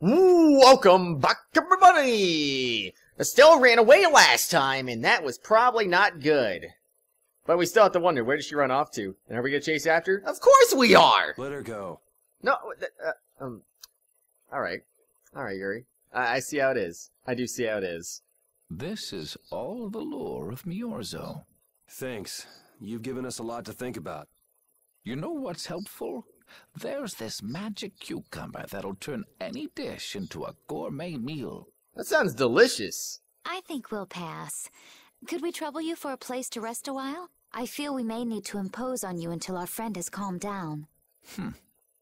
Welcome back, everybody! Estelle ran away last time, and that was probably not good. But we still have to wonder, where did she run off to? And are we gonna chase after? Of course we are! Let her go. No, alright. Alright, Yuri. I see how it is. I do see how it is. This is all the lore of Miorzo. Thanks. You've given us a lot to think about. You know what's helpful? There's this magic cucumber that'll turn any dish into a gourmet meal. That sounds delicious. I think we'll pass. Could we trouble you for a place to rest a while? I feel we may need to impose on you until our friend has calmed down.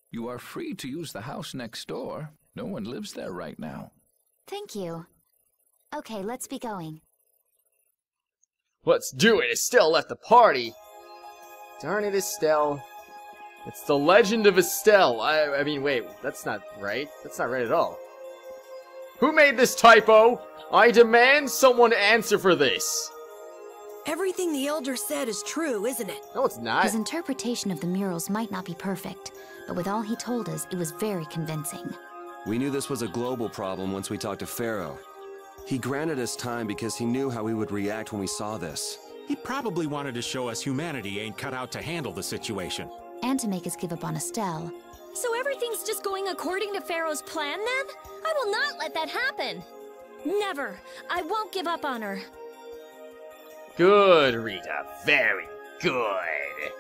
You are free to use the house next door. No one lives there right now. Thank you. Okay, let's be going. Let's do it! Estelle left the party! Darn it, Estelle. It's the legend of Estelle. I mean, wait, that's not right. That's not right at all. Who made this typo? I demand someone answer for this. Everything the Elder said is true, isn't it? No, it's not. His interpretation of the murals might not be perfect, but with all he told us, it was very convincing. We knew this was a global problem once we talked to Pharaoh. He granted us time because he knew how we would react when we saw this. He probably wanted to show us humanity ain't cut out to handle the situation. And to make us give up on Estelle. So everything's just going according to Pharaoh's plan, then? I will not let that happen! Never! I won't give up on her. Good, Rita. Very good.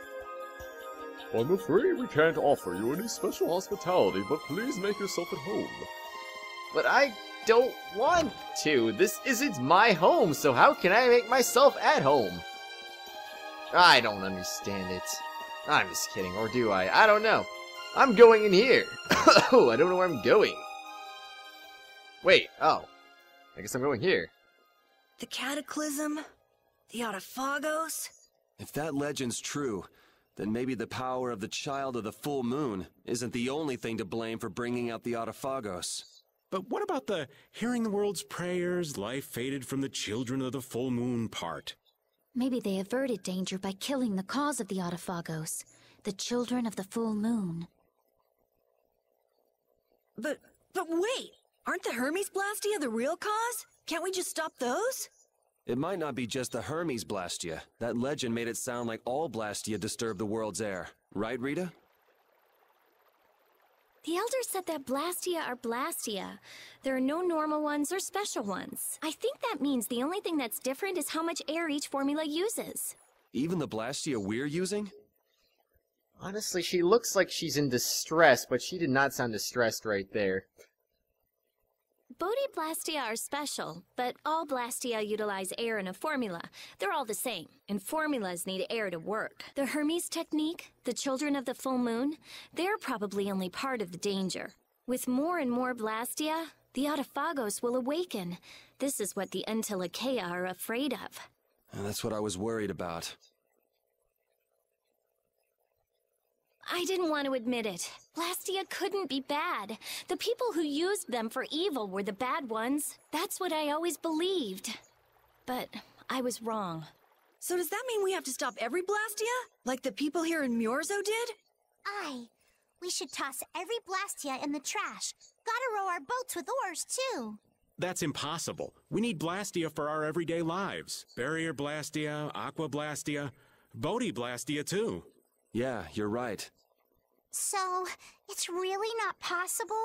I'm afraid we can't offer you any special hospitality, but please make yourself at home. But I don't want to. This isn't my home, so how can I make myself at home? I don't understand it. I'm just kidding, or do I? I don't know. I'm going in here. Oh, I don't know where I'm going. Wait, oh. I guess I'm going here. The Cataclysm? The Autophagos? If that legend's true, then maybe the power of the Child of the Full Moon isn't the only thing to blame for bringing out the Autophagos. But what about the hearing the world's prayers, life faded from the children of the full moon part? Maybe they averted danger by killing the cause of the Autophagos, the children of the full moon. But wait! Aren't the Hermes Blastia the real cause? Can't we just stop those? It might not be just the Hermes Blastia. That legend made it sound like all Blastia disturb the world's air. Right, Rita? The Elder said that Blastia are Blastia. There are no normal ones or special ones. I think that means the only thing that's different is how much air each formula uses. Even the Blastia we're using? Honestly, she looks like she's in distress, but she did not sound distressed right there. Bodhi Blastia are special, but all Blastia utilize air in a formula. They're all the same, and formulas need air to work. The Hermes technique, the children of the full moon, they're probably only part of the danger. With more and more Blastia, the Autophagos will awaken. This is what the Entelekea are afraid of. And that's what I was worried about. I didn't want to admit it. Blastia couldn't be bad. The people who used them for evil were the bad ones. That's what I always believed. But I was wrong. So does that mean we have to stop every Blastia? Like the people here in Miorzo did? Aye. We should toss every Blastia in the trash. Gotta row our boats with oars, too. That's impossible. We need Blastia for our everyday lives. Barrier Blastia, Aqua Blastia, Bodhi Blastia too. Yeah, you're right. So, it's really not possible?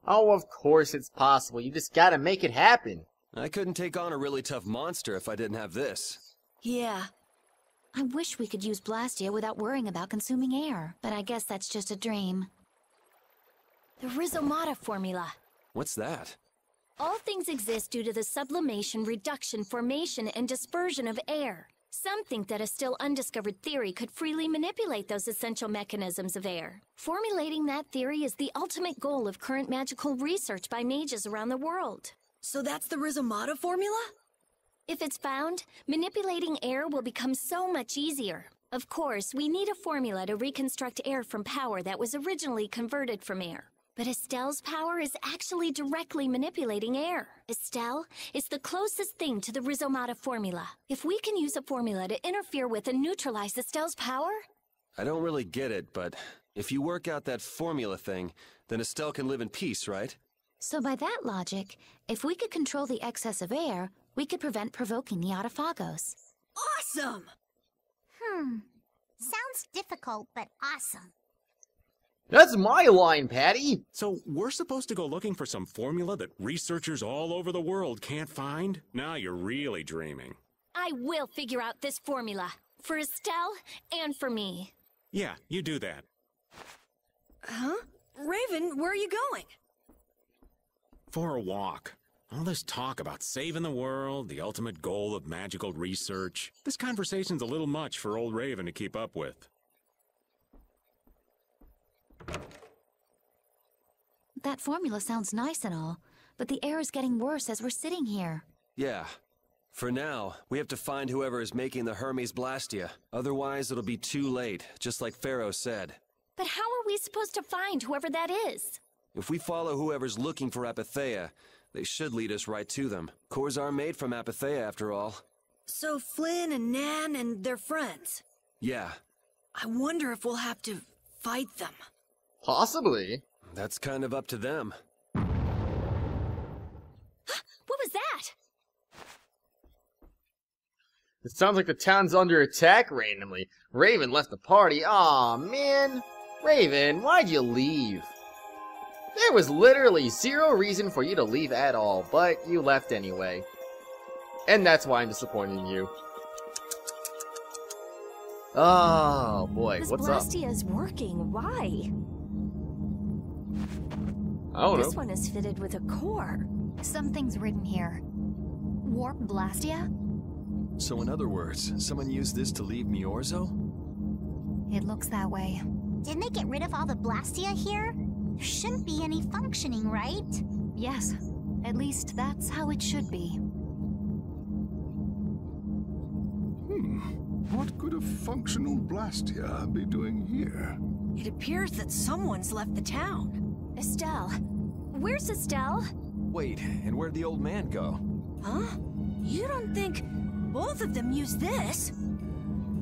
Oh, of course it's possible. You just gotta make it happen. I couldn't take on a really tough monster if I didn't have this. Yeah. I wish we could use Blastia without worrying about consuming air, but I guess that's just a dream. The Rhizomata formula. What's that? All things exist due to the sublimation, reduction, formation, and dispersion of air. Some think that a still undiscovered theory could freely manipulate those essential mechanisms of air. Formulating that theory is the ultimate goal of current magical research by mages around the world. So that's the Rhizomata formula? If it's found, manipulating air will become so much easier. Of course, we need a formula to reconstruct air from power that was originally converted from air. But Estelle's power is actually directly manipulating air. Estelle is the closest thing to the Rhizomata formula. If we can use a formula to interfere with and neutralize Estelle's power... I don't really get it, but if you work out that formula thing, then Estelle can live in peace, right? So by that logic, if we could control the excess of air, we could prevent provoking the Autophagos. Awesome! Sounds difficult, but awesome. That's my line, Patty! So we're supposed to go looking for some formula that researchers all over the world can't find? Now you're really dreaming. I will figure out this formula. For Estelle and for me. Yeah, you do that. Huh? Raven, where are you going? For a walk. All this talk about saving the world, the ultimate goal of magical research. This conversation's a little much for old Raven to keep up with. That formula sounds nice and all, but the air is getting worse as we're sitting here. Yeah. For now, we have to find whoever is making the Hermes Blastia. Otherwise, it'll be too late, just like Pharaoh said. But how are we supposed to find whoever that is? If we follow whoever's looking for Apatheia, they should lead us right to them. Cores are made from Apatheia, after all. So Flynn and Nan and their friends. Yeah. I wonder if we'll have to fight them. Possibly. That's kind of up to them. What was that? It sounds like the town's under attack randomly. Raven left the party. Aw, man. Raven, why'd you leave? There was literally zero reason for you to leave at all, but you left anyway. And that's why I'm disappointed in you. Oh, boy, This what's up? Blastia is working. Why? I don't know. This one is fitted with a core. Something's written here. Warp Blastia? So in other words, someone used this to leave Miorzo? It looks that way. Didn't they get rid of all the Blastia here? There shouldn't be any functioning, right? Yes, at least that's how it should be. What could a functional Blastia be doing here? It appears that someone's left the town. Estelle. Where's Estelle? Wait, and where'd the old man go? Huh? You don't think both of them used this?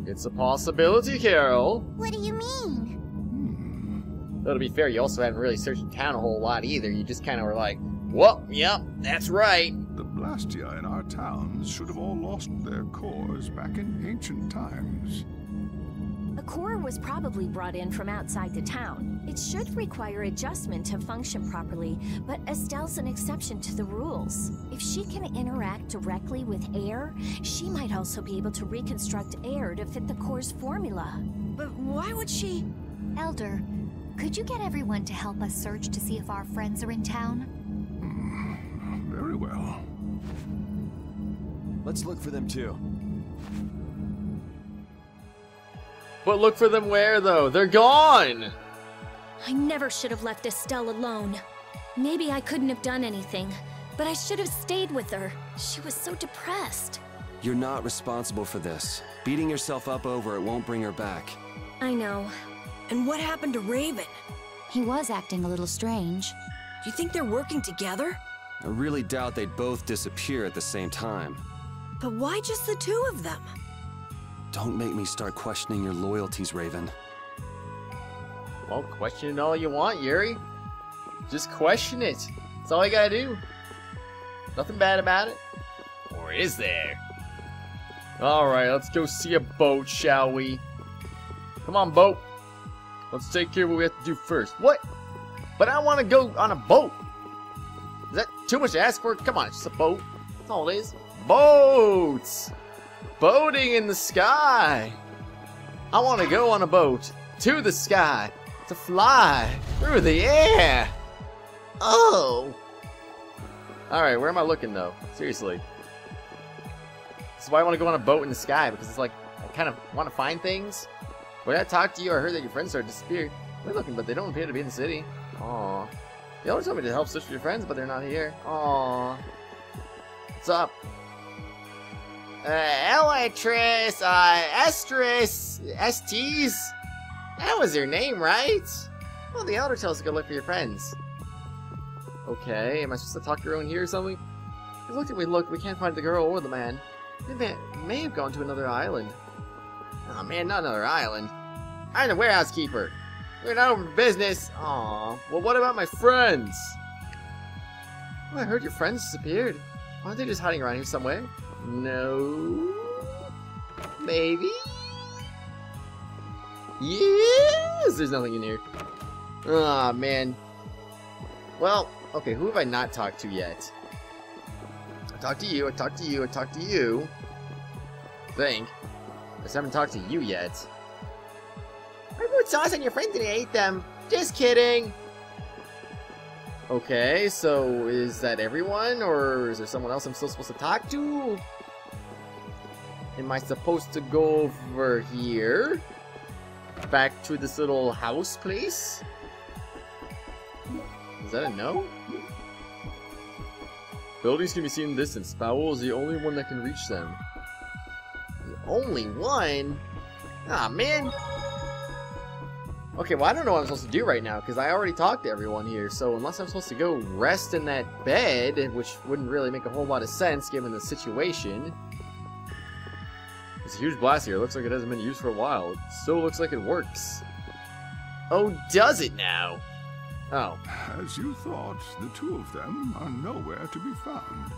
It's a possibility, Carol. What do you mean? Though to be fair, you also haven't really searched the town a whole lot either. You just kind of were like, well, yep, that's right. The Blastia in our towns should have all lost their cores back in ancient times. A core was probably brought in from outside the town. It should require adjustment to function properly, but Estelle's an exception to the rules. If she can interact directly with air, she might also be able to reconstruct air to fit the core's formula. But why would she? Elder, could you get everyone to help us search to see if our friends are in town? Very well. Let's look for them too. But look for them where, though? They're gone! I never should have left Estelle alone. Maybe I couldn't have done anything, but I should have stayed with her. She was so depressed. You're not responsible for this. Beating yourself up over it won't bring her back. I know. And what happened to Raven? He was acting a little strange. Do you think they're working together? I really doubt they'd both disappear at the same time. But why just the two of them? Don't make me start questioning your loyalties, Raven. Well, question it all you want, Yuri. Just question it. That's all you gotta do. Nothing bad about it. Or is there? Alright, let's go see a boat, shall we? Come on, boat. Let's take care of what we have to do first. What? But I want to go on a boat. Is that too much to ask for? Come on, it's just a boat. That's all it is. Boats! Boating in the sky. I want to go on a boat to the sky to fly through the air. Oh. Alright, where am I looking though? Seriously. This is why I want to go on a boat in the sky, because it's like, I kind of want to find things. When I talked to you, I heard that your friends started to disappear. We're looking, but they don't appear to be in the city. Aww. The owner told me to help search for your friends, but they're not here. Aww. What's up? Elytris, Estris, STs. That was your name, right? Well, the elder tells us to go look for your friends. Okay, am I supposed to talk your own here or something? We looked, we can't find the girl or the man. They may have gone to another island. Oh man, not another island. I'm the warehouse keeper. We're not open for business. Aw. Well, what about my friends? Oh, I heard your friends disappeared. Aren't they just hiding around here somewhere? No. Maybe? Yes! There's nothing in here. Aw, man. Well, okay, who have I not talked to yet? I talked to you, I talked to you, I talked to you. I think. I just haven't talked to you yet. I put sauce on your friends and I ate them. Just kidding. Okay, so is that everyone, or is there someone else I'm still supposed to talk to? Am I supposed to go over here? Back to this little house place? Is that a no? Buildings can be seen in the distance. Powell is the only one that can reach them. The only one? Ah, man. Okay, well, I don't know what I'm supposed to do right now, because I already talked to everyone here, so unless I'm supposed to go rest in that bed, which wouldn't really make a whole lot of sense given the situation. It's a huge blast here. It looks like it hasn't been used for a while. It still looks like it works. Oh, does it now? Oh. As you thought, the two of them are nowhere to be found.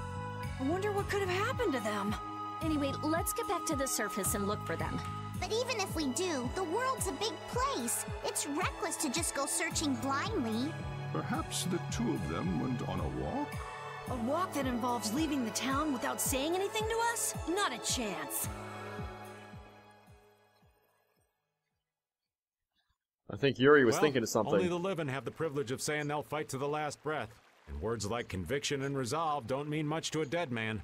I wonder what could have happened to them. Anyway, let's get back to the surface and look for them. But even if we do, the world's a big place. It's reckless to just go searching blindly. Perhaps the two of them went on a walk? A walk that involves leaving the town without saying anything to us? Not a chance. I think Yuri was thinking of something. Only the living have the privilege of saying they'll fight to the last breath. And words like conviction and resolve don't mean much to a dead man.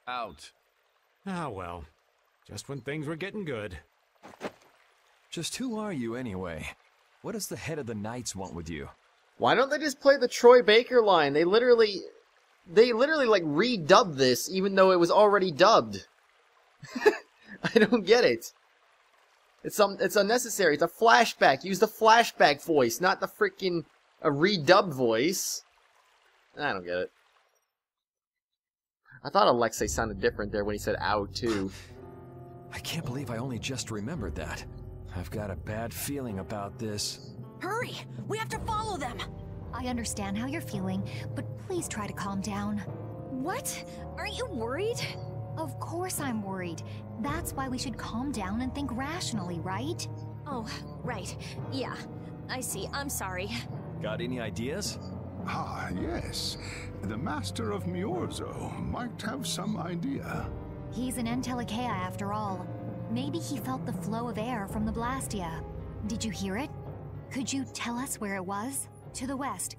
Out. Ah, well. Just when things were getting good. Just who are you anyway? What does the head of the Knights want with you? Why don't they just play the Troy Baker line? They literally like redubbed this even though it was already dubbed. I don't get it. It's unnecessary. It's a flashback. Use the flashback voice, not the freaking redubbed voice. I don't get it. I thought Alexei sounded different there when he said "out" too. I can't believe I only just remembered that. I've got a bad feeling about this. Hurry! We have to follow them! I understand how you're feeling, but please try to calm down. What? Aren't you worried? Of course I'm worried. That's why we should calm down and think rationally, right? Oh, right. Yeah, I see. I'm sorry. Got any ideas? Ah, yes. The Master of Miorzo might have some idea. He's an Entelekea after all. Maybe he felt the flow of air from the Blastia. Did you hear it? Could you tell us where it was? To the west.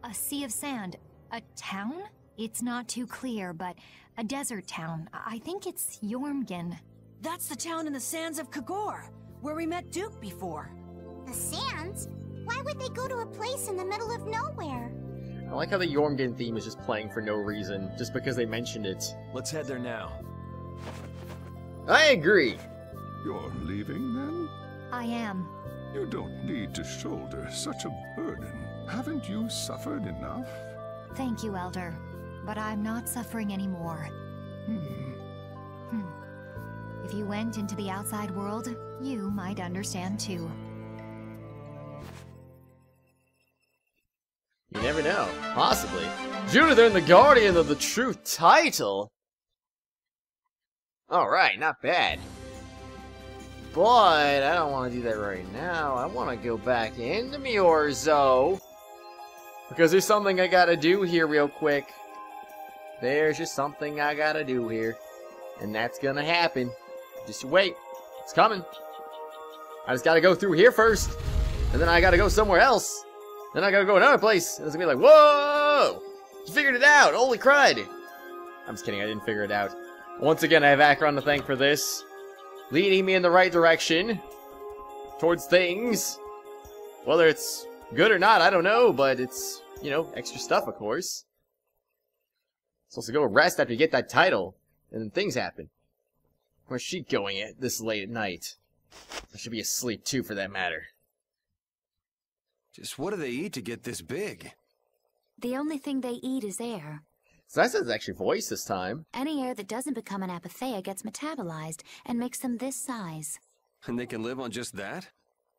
A sea of sand. A town? It's not too clear, but a desert town. I think it's Jormungand. That's the town in the sands of Kagor, where we met Duke before. The sands? Why would they go to a place in the middle of nowhere? I like how the Jormungand theme is just playing for no reason, just because they mentioned it. Let's head there now. I agree. You're leaving, then? I am. You don't need to shoulder such a burden. Haven't you suffered enough? Thank you, Elder. But I'm not suffering anymore. If you went into the outside world, you might understand too. You never know. Possibly. Judith the Guardian of the True Title. Alright, not bad. But I don't want to do that right now. I want to go back into Miorzo. Because there's something I gotta do here real quick. There's just something I gotta do here. And that's gonna happen. Just wait. It's coming. I just gotta go through here first. And then I gotta go somewhere else. Then I gotta go another place. And it's gonna be like, whoa! You figured it out! Holy crud! I'm just kidding, I didn't figure it out. Once again, I have Akron to thank for this. Leading me in the right direction. Towards things. Whether it's good or not, I don't know, but it's, you know, extra stuff, of course. Supposed to go rest after you get that title. And then things happen. Where's she going at this late at night? I should be asleep too, for that matter. Just what do they eat to get this big? The only thing they eat is air. So that says actually voice this time. Any air that doesn't become an apatheia gets metabolized and makes them this size. And they can live on just that?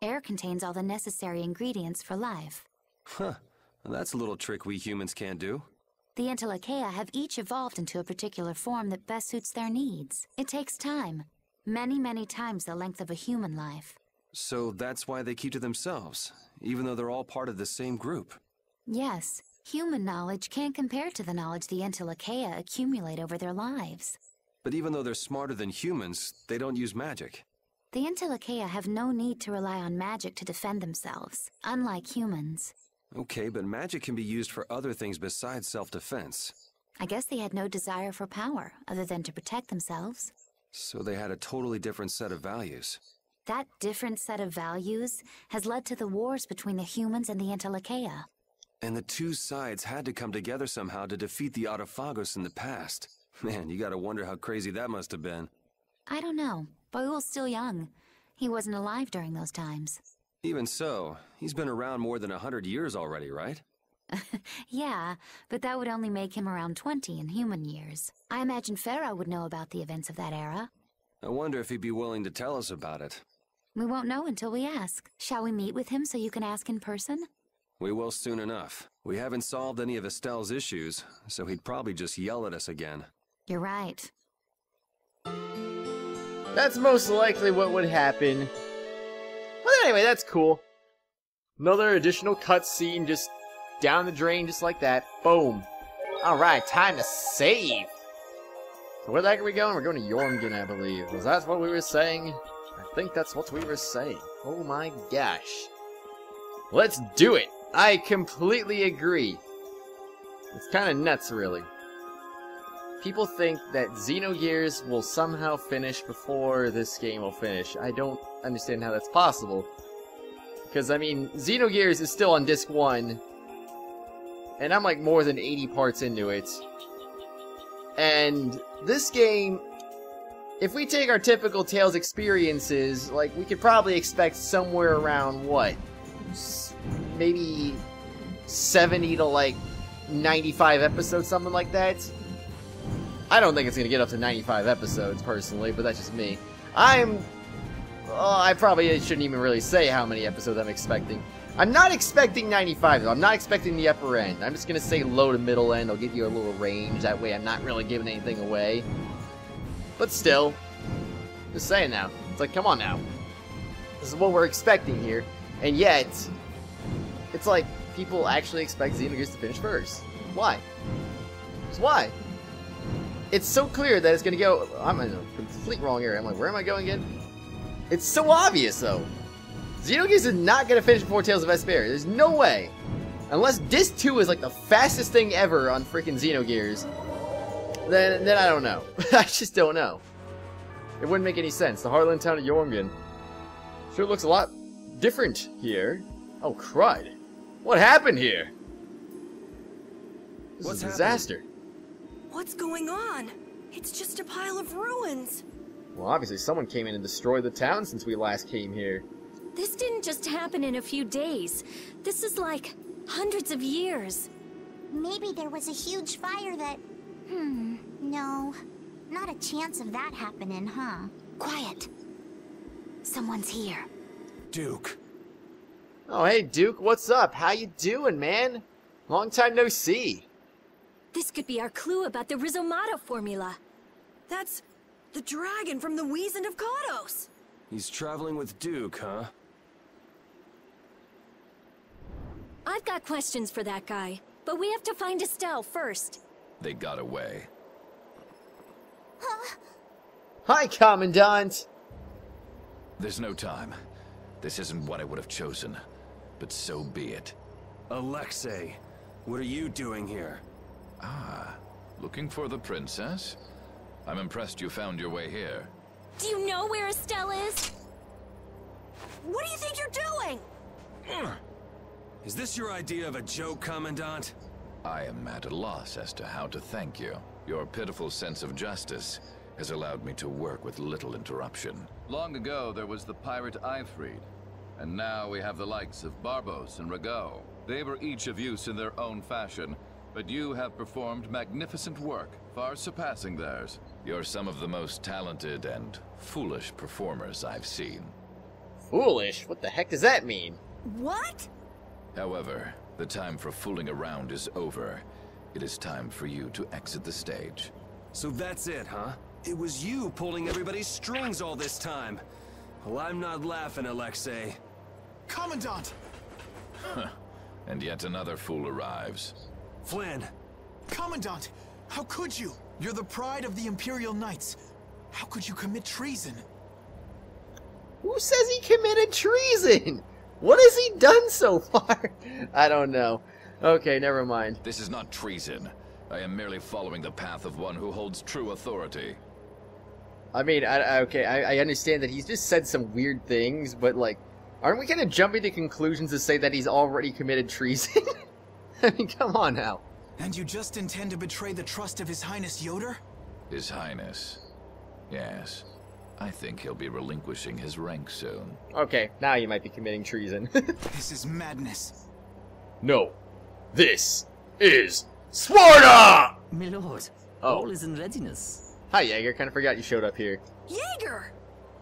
Air contains all the necessary ingredients for life. Huh. That's a little trick we humans can't do. The Entelecheia have each evolved into a particular form that best suits their needs. It takes time. Many, many times the length of a human life. So that's why they keep to themselves, even though they're all part of the same group. Yes, human knowledge can't compare to the knowledge the Entelecheia accumulate over their lives. But even though they're smarter than humans, they don't use magic. The Entelecheia have no need to rely on magic to defend themselves, unlike humans. Okay, but magic can be used for other things besides self-defense. I guess they had no desire for power, other than to protect themselves. So they had a totally different set of values. That different set of values has led to the wars between the humans and the Entelecheia. And the two sides had to come together somehow to defeat the Autophagos in the past. Man, you gotta wonder how crazy that must have been. I don't know. Boyul's still young. He wasn't alive during those times. Even so, he's been around more than 100 years already, right? Yeah, but that would only make him around 20 in human years. I imagine Farah would know about the events of that era. I wonder if he'd be willing to tell us about it. We won't know until we ask. Shall we meet with him so you can ask in person? We will soon enough. We haven't solved any of Estelle's issues, so he'd probably just yell at us again. You're right. That's most likely what would happen. But anyway, that's cool. Another additional cutscene just down the drain just like that. Boom. Alright, time to save. So where the heck are we going? We're going to Jormungand, I believe. Was that what we were saying? I think that's what we were saying. Oh my gosh. Let's do it. I completely agree. It's kind of nuts, really. People think that Xenogears will somehow finish before this game will finish. I don't understand how that's possible. Because, I mean, Xenogears is still on disc 1. And I'm like more than 80 parts into it. And this game, if we take our typical Tales experiences, like, we could probably expect somewhere around, what? Maybe 70 to, like, 95 episodes, something like that. I don't think it's going to get up to 95 episodes, personally, but that's just me. I probably shouldn't even really say how many episodes I'm expecting. I'm not expecting 95, though. I'm not expecting the upper end. I'm just going to say low to middle end. I'll give you a little range. That way I'm not really giving anything away. But still, just saying now. It's like, come on now. This is what we're expecting here. And yet, it's like, people actually expect Xenogears to finish first. Why? Just why? It's so clear that it's going to go... I'm in a complete wrong area. I'm like, where am I going again? It's so obvious, though. Xenogears is not going to finish before Tales of Vesperia. There's no way. Unless Disc 2 is like the fastest thing ever on freaking Xenogears, then I don't know. I just don't know. It wouldn't make any sense. The heartland town of Jormungand sure looks a lot different here. Oh, crud. What happened here? This is a disaster. What's going on? It's just a pile of ruins. Well, obviously someone came in and destroyed the town since we last came here. This didn't just happen in a few days. This is like hundreds of years. Maybe there was a huge fire that... no. Not a chance of that happening, huh? Quiet. Someone's here. Duke. Oh, hey, Duke, what's up? How you doing, man? Long time no see. This could be our clue about the Rizomata formula. That's the dragon from the Weasand of Kratos. He's traveling with Duke, huh? I've got questions for that guy, but we have to find Estelle first. They got away. Hi, Commandant! There's no time. This isn't what I would have chosen, but so be it. Alexei, what are you doing here? Ah, looking for the princess? I'm impressed you found your way here. Do you know where Estelle is? What do you think you're doing? Is this your idea of a joke, Commandant? I am at a loss as to how to thank you. Your pitiful sense of justice has allowed me to work with little interruption. Long ago, there was the pirate Eifried, and now we have the likes of Barbos and Rago. They were each of use in their own fashion, but you have performed magnificent work, far surpassing theirs. You're some of the most talented and foolish performers I've seen. Foolish? What the heck does that mean? What? However, The time for fooling around is over. It is time for you to exit the stage. So that's it, huh? It was you pulling everybody's strings all this time. Well, I'm not laughing, Alexei. Commandant! And yet another fool arrives. Flynn! Commandant! How could you? You're the pride of the Imperial Knights. How could you commit treason? Who says he committed treason? What has he done so far? I don't know. Okay, never mind. This is not treason. I am merely following the path of one who holds true authority. I mean, I understand that he's just said some weird things, but, like, aren't we kind of jumping to conclusions to say that he's already committed treason? I mean, come on now. And you just intend to betray the trust of His Highness Yoder? His Highness. Yes. I think he'll be relinquishing his rank soon. Okay, now you might be committing treason. This is madness. No. This is Sparta! My lord, oh. All is in readiness. Hi, Jaeger. Kind of forgot you showed up here. Jaeger!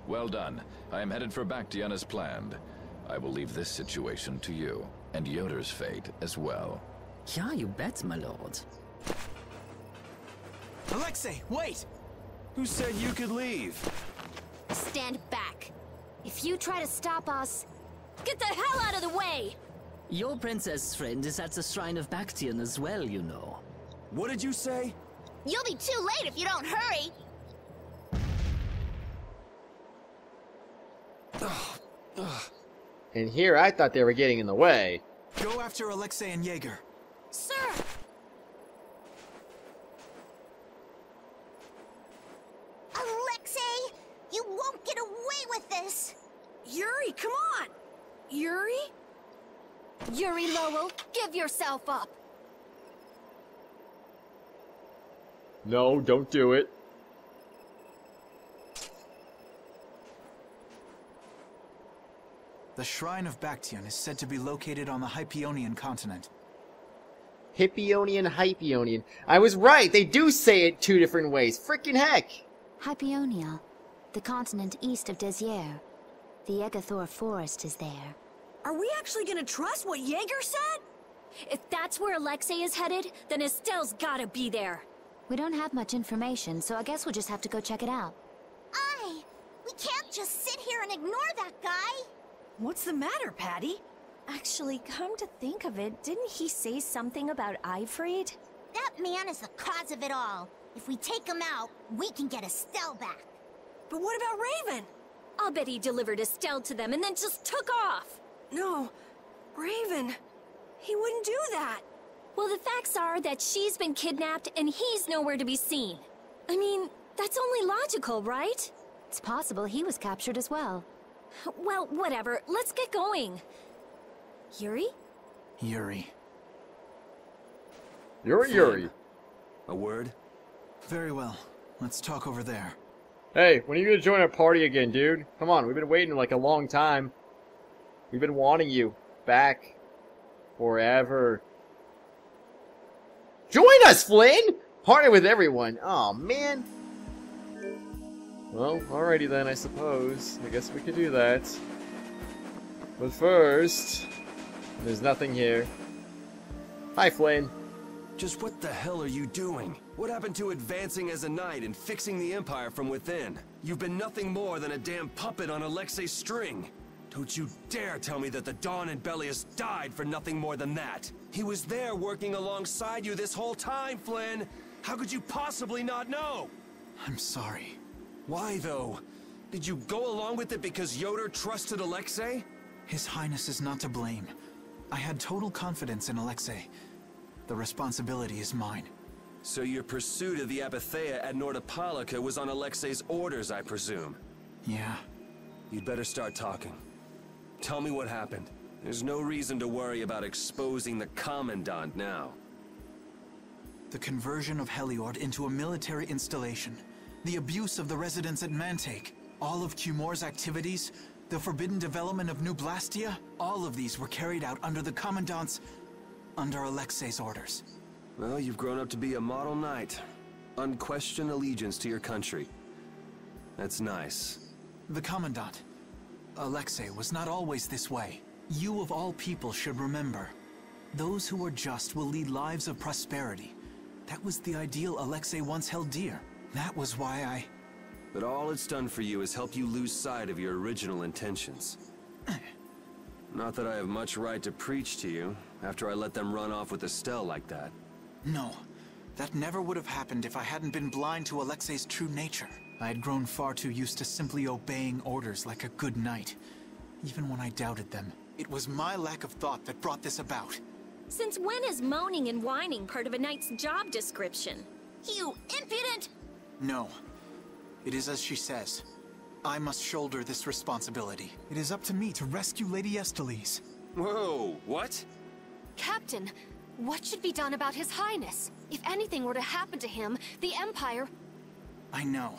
Well done. I am headed for Bactian as planned. I will leave this situation to you, and Yoder's fate as well. Yeah, you bet, my lord. Alexei, wait! Who said you could leave? Stand back. If you try to stop us, get the hell out of the way! Your princess friend is at the Shrine of Bactian as well, you know. What did you say? You'll be too late if you don't hurry. And here I thought they were getting in the way. Go after Alexei and Jaeger. Sir! Alexei, you won't get away with this. Yuri, come on! Yuri? Yuri Lowell, give yourself up! No, don't do it. The Shrine of Bactian is said to be located on the Hypeonian continent. Hypeonian. I was right! They do say it two different ways. Frickin' heck! Hypeonia, the continent east of Desier. The Egathor forest is there. Are we actually gonna trust what Jaeger said? If that's where Alexei is headed, then Estelle's gotta be there. We don't have much information, so I guess we'll just have to go check it out. We can't just sit here and ignore that guy. What's the matter, Patty? Actually, come to think of it, didn't he say something about Eifried? That man is the cause of it all. If we take him out, we can get Estelle back. But what about Raven? I'll bet he delivered Estelle to them and then just took off. No, Raven. He wouldn't do that. Well, the facts are that she's been kidnapped and he's nowhere to be seen. I mean, that's only logical, right? It's possible he was captured as well. Well, whatever. Let's get going. Yuri? Yuri. Yuri. A word? Very well. Let's talk over there. Hey, when are you gonna join our party again, dude? Come on, we've been waiting like a long time. We've been wanting you back forever. Join us, Flynn! Party with everyone. Oh man. Well, alrighty then, I suppose. I guess we could do that. But first, there's nothing here. Hi, Flynn. Just what the hell are you doing? What happened to advancing as a knight and fixing the Empire from within? You've been nothing more than a damn puppet on Alexei's string. Don't you dare tell me that the Dawn and Bellius died for nothing more than that. He was there working alongside you this whole time, Flynn. How could you possibly not know? I'm sorry. Why, though? Did you go along with it because Yoder trusted Alexei? His Highness is not to blame. I had total confidence in Alexei. The responsibility is mine. So your pursuit of the Apatheia at Nordopolica was on Alexei's orders, I presume? Yeah. You'd better start talking. Tell me what happened. There's no reason to worry about exposing the commandant now. The conversion of Heliord into a military installation. The abuse of the residents at Mantake. All of Cumor's activities. The forbidden development of New Blastia. All of these were carried out under the commandant's... under Alexei's orders. Well, you've grown up to be a model knight. Unquestioned allegiance to your country. That's nice. The commandant, Alexei, was not always this way. You of all people should remember. Those who are just will lead lives of prosperity. That was the ideal Alexei once held dear. That was why I... But all it's done for you is help you lose sight of your original intentions. Not that I have much right to preach to you, after I let them run off with Estelle like that. No, that never would have happened if I hadn't been blind to Alexei's true nature. I had grown far too used to simply obeying orders like a good knight, even when I doubted them. It was my lack of thought that brought this about. Since when is moaning and whining part of a knight's job description? You impudent! No. It is as she says. I must shoulder this responsibility. It is up to me to rescue Lady Estellise. Whoa, what? Captain, what should be done about His Highness? If anything were to happen to him, the Empire... I know.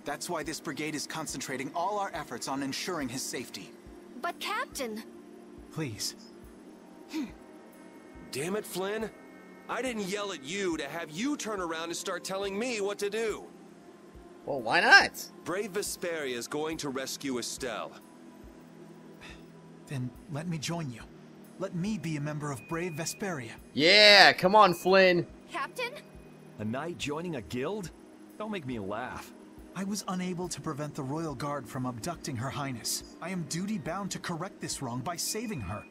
That's why this brigade is concentrating all our efforts on ensuring his safety. But Captain... Please. Damn it, Flynn. I didn't yell at you to have you turn around and start telling me what to do. Well, why not? Brave Vesperia is going to rescue Estelle. Then let me join you. Let me be a member of Brave Vesperia. Yeah, come on, Flynn. Captain? A knight joining a guild? Don't make me laugh. I was unable to prevent the Royal Guard from abducting Her Highness. I am duty-bound to correct this wrong by saving her.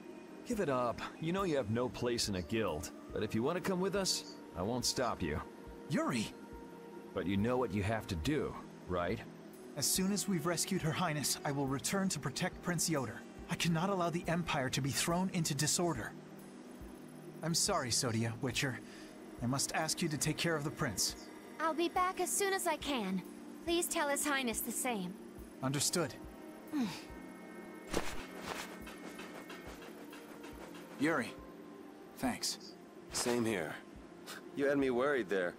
Give it up. You know you have no place in a guild. But if you want to come with us, I won't stop you. Yuri! But you know what you have to do, right? As soon as we've rescued Her Highness, I will return to protect Prince Yoder. I cannot allow the Empire to be thrown into disorder. I'm sorry, Sodia, Witcher. I must ask you to take care of the prince. I'll be back as soon as I can. Please tell His Highness the same. Understood. Yuri, thanks. Same here. You had me worried there.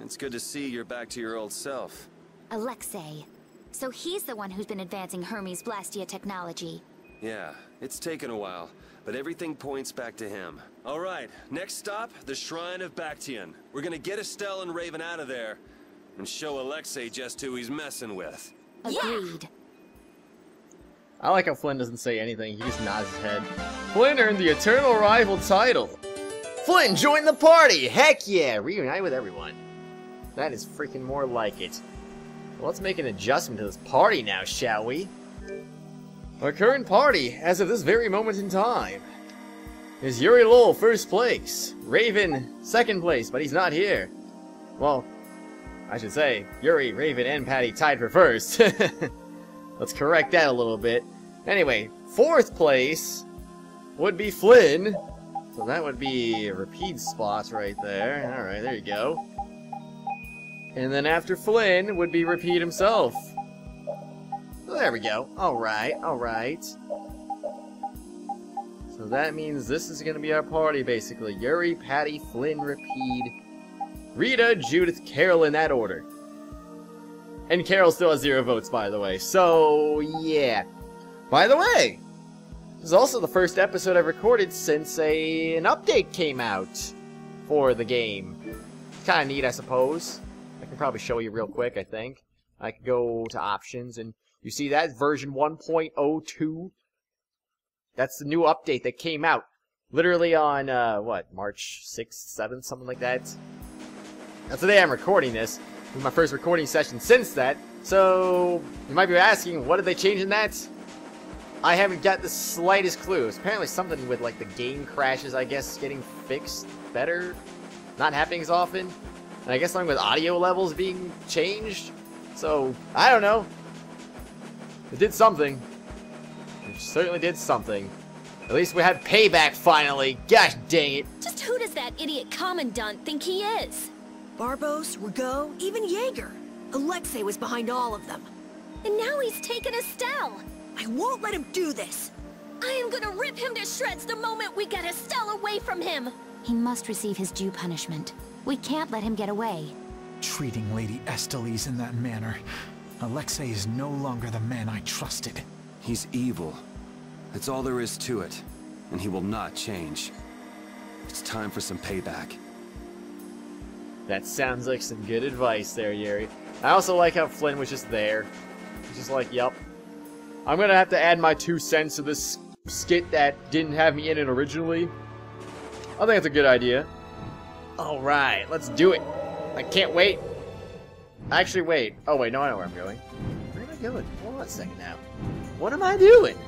It's good to see you're back to your old self. Alexei. So he's the one who's been advancing Hermes Blastia technology. Yeah, it's taken a while, but everything points back to him. All right, next stop, the Shrine of Bactian. We're gonna get Estelle and Raven out of there, and show Alexei just who he's messing with. Agreed. I like how Flynn doesn't say anything, he just nods his head. Flynn earned the Eternal Rival title. Flynn joined the party! Heck yeah! Reunite with everyone. That is freaking more like it. Well, let's make an adjustment to this party now, shall we? Our current party, as of this very moment in time, is Yuri Lowell, first place. Raven, second place, but he's not here. Well, I should say, Yuri, Raven, and Patty tied for first. Let's correct that a little bit. Anyway, fourth place would be Flynn. So that would be a repeat spot right there. Alright, there you go. And then after Flynn would be Repeat himself. So there we go. Alright, alright. So that means this is going to be our party, basically. Yuri, Patty, Flynn, Repeat, Rita, Judith, Carol in that order. And Carol still has 0 votes, by the way. So, yeah. By the way, this is also the first episode I've recorded since an update came out for the game. It's kind of neat, I suppose. I can probably show you real quick, I think. I could go to options, and you see that version 1.02. That's the new update that came out. Literally on, what, March 6th, 7th, something like that. That's the day I'm recording this. This is my first recording session since that. So, you might be asking, what did they change in that? I haven't got the slightest clue. It's apparently something with, like, the game crashes, I guess, getting fixed better. Not happening as often. And I guess something with audio levels being changed. So, I don't know. It did something. It certainly did something. At least we had payback finally. Gosh dang it. Just who does that idiot commandant think he is? Barbos, Rigaud, even Jaeger. Alexei was behind all of them. And now he's taken Estelle. I won't let him do this. I am gonna rip him to shreds the moment we get Estelle away from him. He must receive his due punishment. We can't let him get away. Treating Lady Estellise in that manner. Alexei is no longer the man I trusted. He's evil. That's all there is to it. And he will not change. It's time for some payback. That sounds like some good advice there, Yuri. I also like how Flynn was just there. He's just like, yup. I'm gonna have to add my 2 cents to this skit that didn't have me in it originally. I think it's a good idea. Alright, let's do it. I can't wait. Actually, wait. Oh, wait, no, I know where I'm going. Where am I going? Hold on a second now. What am I doing?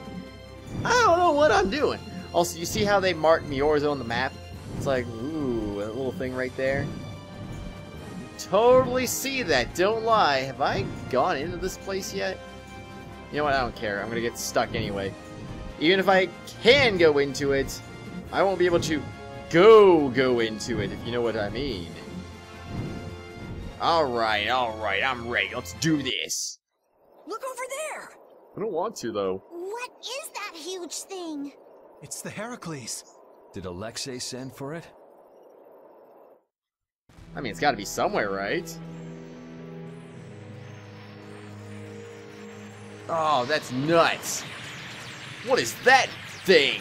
I don't know what I'm doing. Also, you see how they marked Miorza on the map? It's like, ooh, that little thing right there. Totally see that, don't lie. Have I gone into this place yet? You know what, I don't care. I'm gonna get stuck anyway. Even if I can go into it, I won't be able to go into it, if you know what I mean. Alright, I'm ready. Let's do this. Look over there! I don't want to, though. What is that huge thing? It's the Heracles. Did Alexei send for it? I mean, it's gotta be somewhere, right? Oh, that's nuts. What is that thing?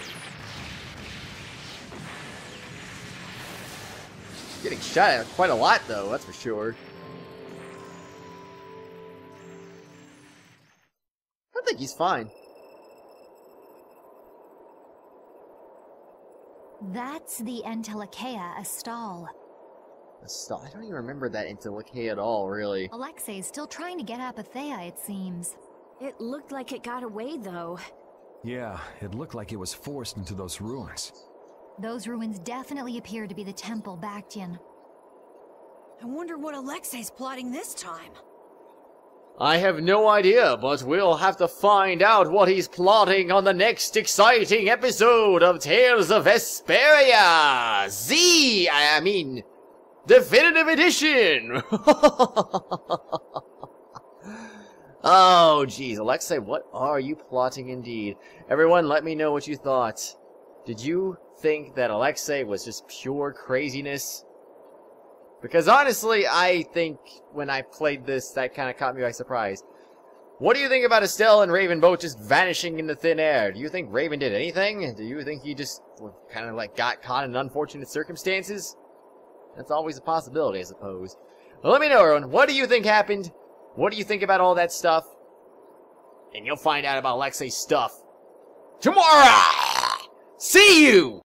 Getting shot at quite a lot, though, that's for sure. I think he's fine. That's the Entelekea, a stall. A stall? I don't even remember that Entelekea at all, really. Alexei's still trying to get Apatheia, it seems. It looked like it got away, though. Yeah, it looked like it was forced into those ruins. Those ruins definitely appear to be the temple Bactian. I wonder what Alexei's plotting this time. I have no idea, but we'll have to find out what he's plotting on the next exciting episode of Tales of Vesperia! I mean, Definitive Edition! Oh, jeez, Alexei, what are you plotting indeed? Everyone, let me know what you thought. Did you think that Alexei was just pure craziness? Because honestly, I think when I played this, that kind of caught me by surprise. What do you think about Estelle and Raven both just vanishing into thin air? Do you think Raven did anything? Do you think he just kind of like got caught in unfortunate circumstances? That's always a possibility, I suppose. Well, let me know, everyone. What do you think happened? What do you think about all that stuff? And you'll find out about Alexei's stuff tomorrow! See you!